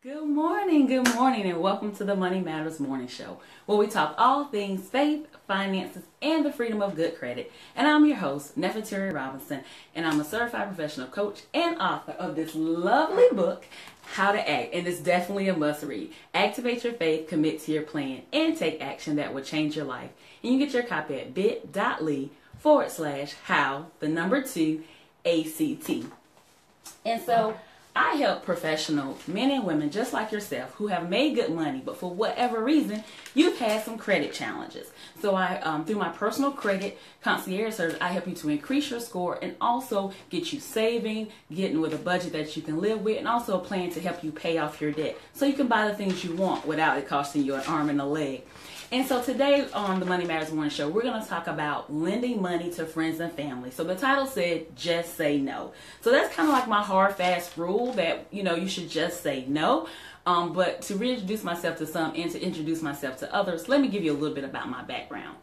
Good morning, and welcome to the Money Matters Morning Show, where we talk all things faith, finances, and the freedom of good credit. And I'm your host, Nefateria Robinson, and I'm a certified professional coach and author of this lovely book, How to Act, and it's definitely a must-read. Activate your faith, commit to your plan, and take action that will change your life. And you can get your copy at bit.ly/how2ACT. And so I help professional men and women just like yourself who have made good money, but for whatever reason, you've had some credit challenges. So through my personal credit concierge service, I help you to increase your score and also get you saving, getting with a budget that you can live with, and also a plan to help you pay off your debt so you can buy the things you want without it costing you an arm and a leg. And so today on the Money Matters Morning Show, we're going to talk about lending money to friends and family. So the title said, just say no. So that's kind of like my hard, fast rule that, you should just say no. But to reintroduce myself to some and to introduce myself to others, let me give you a little bit about my background.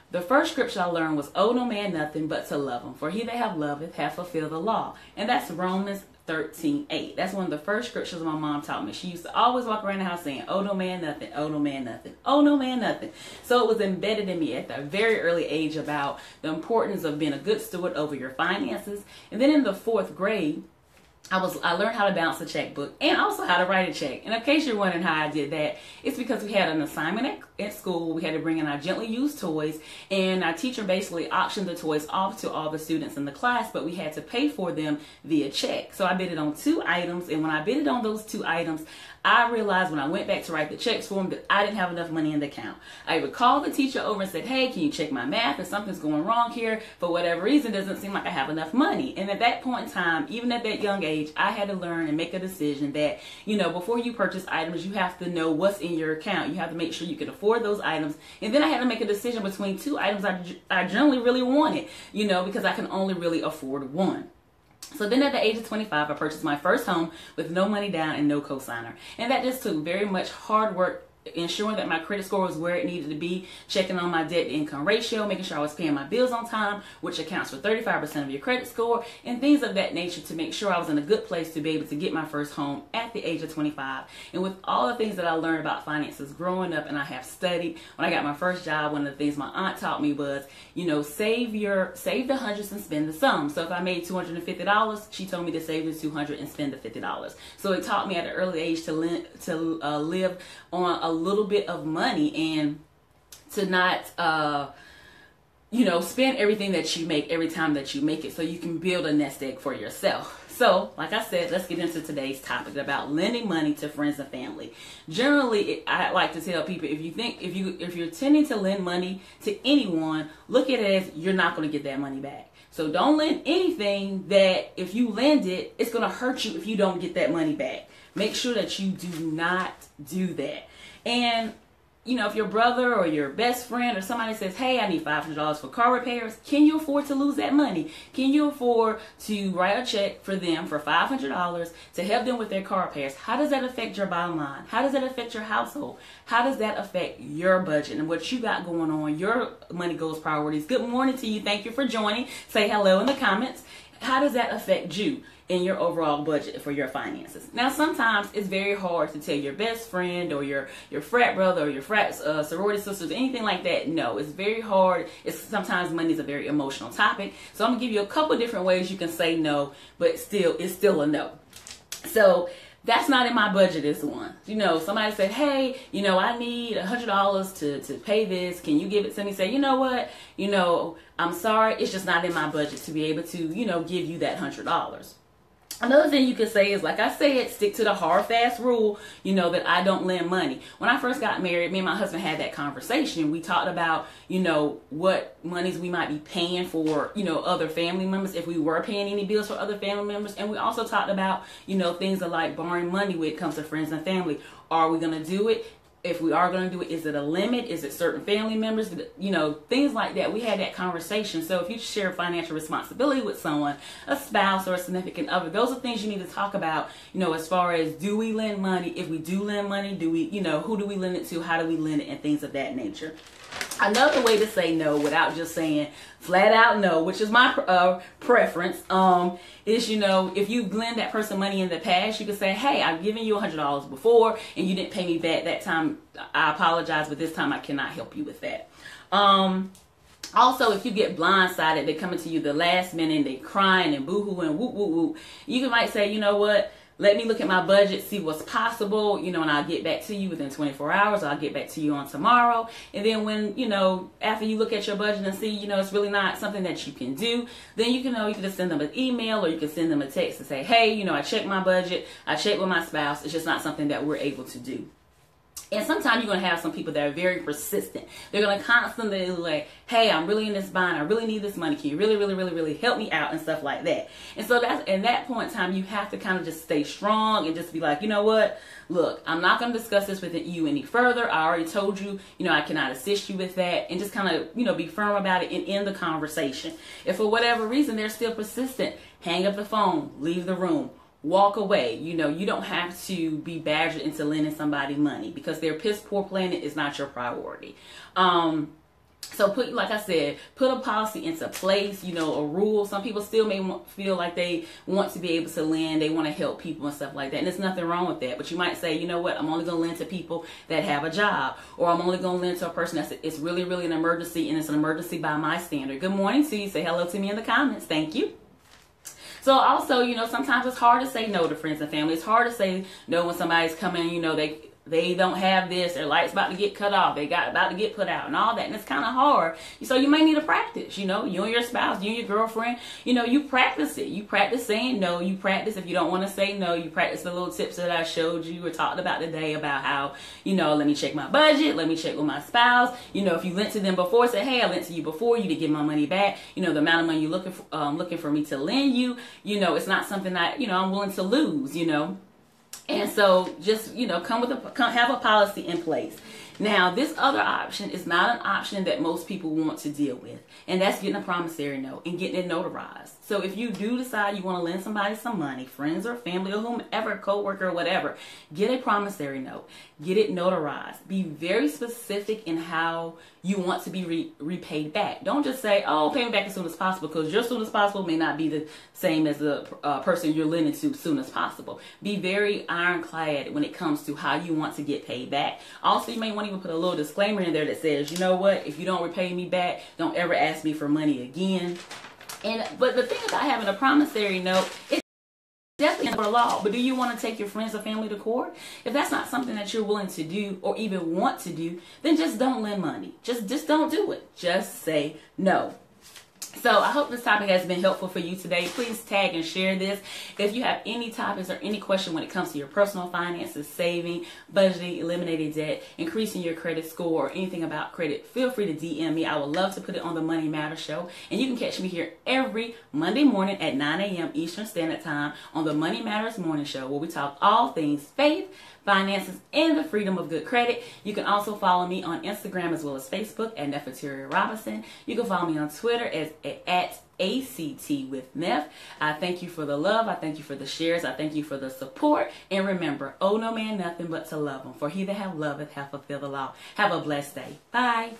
The first scripture I learned was, owe no man nothing but to love him. For he that have loveth hath fulfilled the law. And that's Romans 13:8. That's one of the first scriptures my mom taught me. She used to always walk around the house saying, owe no man nothing, owe no man nothing, owe no man nothing. So it was embedded in me at a very early age about the importance of being a good steward over your finances. And then in the fourth grade, I learned how to balance a checkbook and also how to write a check. And in case you're wondering how I did that, it's because we had an assignment at school. We had to bring in our gently used toys, and our teacher basically auctioned the toys off to all the students in the class, but we had to pay for them via check. So I bid it on 2 items, and when I bid it on those 2 items, I realized when I went back to write the checks for them that I didn't have enough money in the account. I would call the teacher over and said, hey, can you check my math? If something's going wrong here, for whatever reason, it doesn't seem like I have enough money. And at that point in time, even at that young age, I had to learn and make a decision that, before you purchase items, you have to know what's in your account. You have to make sure you can afford those items. And then I had to make a decision between 2 items I generally really wanted, because I can only really afford one. So then at the age of 25, I purchased my first home with no money down and no cosigner. And that just took very much hard work, ensuring that my credit score was where it needed to be, checking on my debt to income ratio, making sure I was paying my bills on time, which accounts for 35% of your credit score, and things of that nature to make sure I was in a good place to be able to get my first home at the age of 25. And with all the things that I learned about finances growing up, and I have studied, when I got my first job, one of the things my aunt taught me was, save the hundreds and spend the sum. So if I made $250, she told me to save the $200 and spend the $50. So it taught me at an early age to live on a little bit of money and to not spend everything that you make every time that you make it, so you can build a nest egg for yourself. So like I said, let's get into today's topic about lending money to friends and family. Generally, I like to tell people, if you're tending to lend money to anyone, look at it as you're not going to get that money back. So don't lend anything that if you lend it, it's going to hurt you if you don't get that money back. Make sure that you do not do that. And, if your brother or your best friend or somebody says, hey, I need $500 for car repairs, can you afford to lose that money? Can you afford to write a check for them for $500 to help them with their car repairs? How does that affect your bottom line? How does that affect your household? How does that affect your budget and what you got going on, your money goals priorities? Good morning to you. Thank you for joining. Say hello in the comments. How does that affect you in your overall budget for your finances? Now, sometimes it's very hard to tell your best friend or your frat brother or your frat sorority sisters, anything like that. No, it's very hard. Sometimes money is a very emotional topic. So I'm going to give you a couple different ways you can say no, but it's still a no. So that's not in my budget is one. Somebody said, hey, I need $100 to pay this. Can you give it to me? Say, you know what? I'm sorry. It's just not in my budget to be able to, give you that $100. Another thing you could say is, like I said, stick to the hard, fast rule, that I don't lend money. When I first got married, me and my husband had that conversation. We talked about, what monies we might be paying for, other family members, if we were paying any bills for other family members. And we also talked about, things like borrowing money when it comes to friends and family. Are we going to do it? If we are going to do it, is it a limit? Is it certain family members? Things like that. We had that conversation. So if you share financial responsibility with someone, a spouse or a significant other, those are things you need to talk about, as far as, do we lend money? If we do lend money, do we, who do we lend it to? How do we lend it? And things of that nature. Another way to say no without just saying flat out no, which is my preference, is, you know, if you lend that person money in the past, you can say, hey, I've given you $100 before and you didn't pay me back that time. I apologize, but this time I cannot help you with that. Also, if you get blindsided, they're coming to you the last minute and they crying and boo-hoo and whoop, whoop, whoop. You might say, you know what? Let me look at my budget, see what's possible, you know, and I'll get back to you within 24 hours. I'll get back to you on tomorrow. And then when, you know, after you look at your budget and see, you know, it's really not something that you can do, then you can just send them an email or you can send them a text and say, hey, you know, I checked my budget. I checked with my spouse. It's just not something that we're able to do. And sometimes you're going to have some people that are very persistent. They're going to constantly like, hey, I'm really in this bind. I really need this money. Can you really, really, really, really help me out and stuff like that? And so that's, at that point in time, you have to kind of just stay strong and just be like, you know what? Look, I'm not going to discuss this with you any further. I already told you, you know, I cannot assist you with that. And just kind of, you know, be firm about it and end the conversation. If for whatever reason they're still persistent, hang up the phone, leave the room. Walk away. You know, you don't have to be badgered into lending somebody money because their piss poor planning is not your priority. So like I said, put a policy into place, you know, a rule. Some people still may feel like they want to be able to lend. They want to help people and stuff like that. And there's nothing wrong with that. But you might say, you know what, I'm only going to lend to people that have a job. Or I'm only going to lend to a person it's really, really an emergency and it's an emergency by my standard. Good morning to you. Say hello to me in the comments. Thank you. So also, you know, sometimes it's hard to say no to friends and family. It's hard to say no when somebody's coming, you know, they don't have this, their light's about to get cut off, about to get put out and all that. And it's kind of hard. So you may need to practice, you know, you and your spouse, you and your girlfriend, you know, you practice it. You practice saying no. You practice if you don't want to say no. You practice the little tips that I showed you or talked about today about how, you know, let me check my budget. Let me check with my spouse. You know, if you lent to them before, say, hey, I lent to you before. You did get my money back. You know, the amount of money you're looking for me to lend you, you know, it's not something that, you know, I'm willing to lose, you know. And so just, you know, have a policy in place. Now, this other option is not an option that most people want to deal with, and that's getting a promissory note and getting it notarized. So if you do decide you want to lend somebody some money, friends or family or whomever, coworker or whatever, get a promissory note, get it notarized. Be very specific in how you want to be repaid back. Don't just say, oh, pay me back as soon as possible, because your soon as possible may not be the same as the person you're lending to soon as possible. Be very ironclad when it comes to how you want to get paid back. Also, you may want to even put a little disclaimer in there that says, you know what, if you don't repay me back, don't ever ask me for money again. But the thing about having a promissory note, it's definitely for law. But do you want to take your friends or family to court? If that's not something that you're willing to do or even want to do, then just don't lend money. Just don't do it. Just say no. So I hope this topic has been helpful for you today. Please tag and share this. If you have any topics or any question when it comes to your personal finances, saving, budgeting, eliminating debt, increasing your credit score, or anything about credit, feel free to DM me. I would love to put it on the Money Matters Show. And you can catch me here every Monday morning at 9 a.m. Eastern Standard Time on the Money Matters Morning Show, where we talk all things faith, finances, and the freedom of good credit. You can also follow me on Instagram as well as Facebook at Nefateria Robinson. You can follow me on Twitter at ACT with Nef. I thank you for the love. I thank you for the shares. I thank you for the support. And remember, owe no man nothing but to love him. For he that hath loveth hath fulfilled the law. Have a blessed day. Bye.